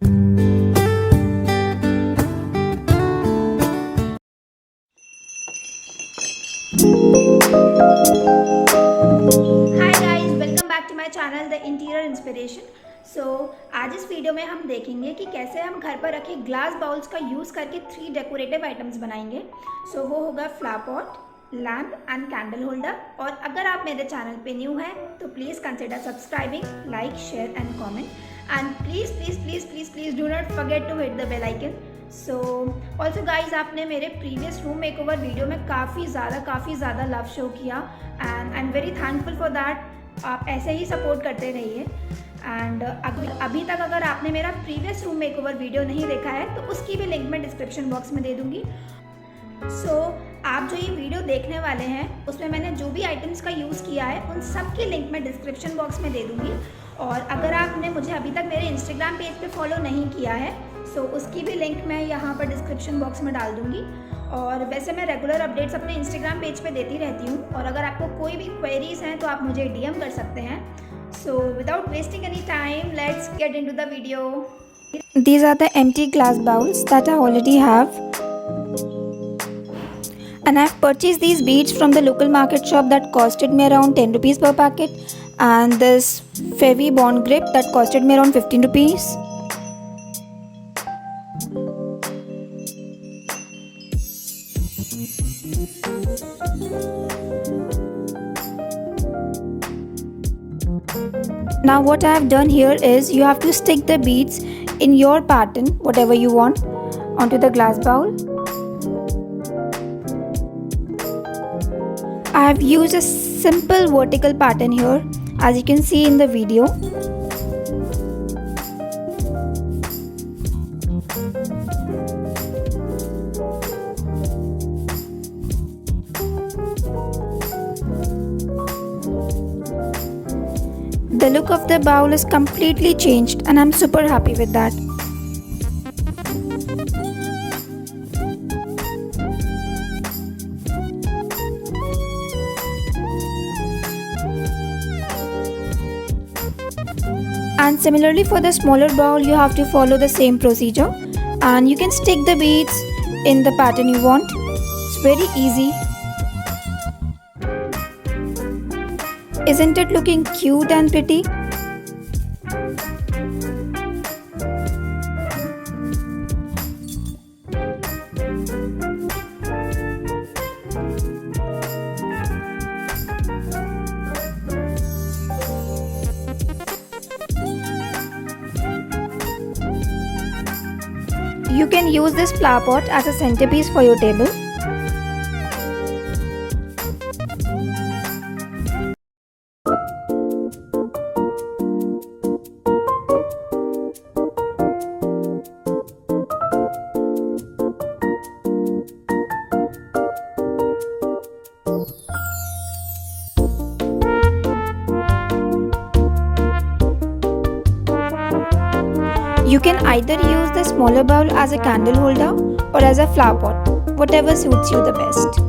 Hi guys, welcome back to my channel the interior inspiration. आज इस video में हम देखेंगे कि कैसे हम घर पर रखे ग्लास बाउल्स का यूज़ करके 3 डेकोरेटिव आइटम्स बनाएंगे। वो होगा flower pot, lamp and candle holder. और अगर आप मेरे चैनल पे न्यू हैं तो please consider subscribing, like, share and comment, and please please please please please do not forget to hit the bell icon. Also guys, आपने मेरे previous room makeover video में काफ़ी ज़्यादा लव शो किया and I am very thankful for that. आप ऐसे ही support करते रहिए। एंड अभी तक अगर आपने मेरा प्रीवियस रूम मेकओवर वीडियो नहीं देखा है तो उसकी भी लिंक मैं डिस्क्रिप्शन बॉक्स में दे दूँगी। आप जो ये वीडियो देखने वाले हैं उसमें मैंने जो भी आइटम्स का यूज़ किया है उन सब की लिंक मैं डिस्क्रिप्शन बॉक्स में दे दूँगी। और अगर आपने मुझे अभी तक मेरे इंस्टाग्राम पेज पे फॉलो नहीं किया है उसकी भी लिंक मैं यहाँ पर डिस्क्रिप्शन बॉक्स में डाल दूँगी। और वैसे मैं रेगुलर अपडेट्स अपने इंस्टाग्राम पेज पे देती रहती हूँ, और अगर आपको कोई भी क्वेरीज हैं तो आप मुझे डीएम कर सकते हैं। Without wasting any time, let's get into the video. These are the empty glass bowls that I already have, and I've purchased these beads from the local market shop that costed me around 10 rupees per packet, and this Fevi Bond grip that costed me around 15 rupees. Now what I have done here is you have to stick the beads in your pattern, whatever you want, onto the glass bowl. I have used a simple vertical pattern here, as you can see in the video. The look of the bowl is completely changed and I'm super happy with that. And similarly for the smaller bowl, you have to follow the same procedure, and you can stick the beads in the pattern you want. It's very easy. Isn't it looking cute and pretty? You can use this flower pot as a centerpiece for your table. You can either use the smaller bowl as a candle holder or as a flower pot, whatever suits you the best.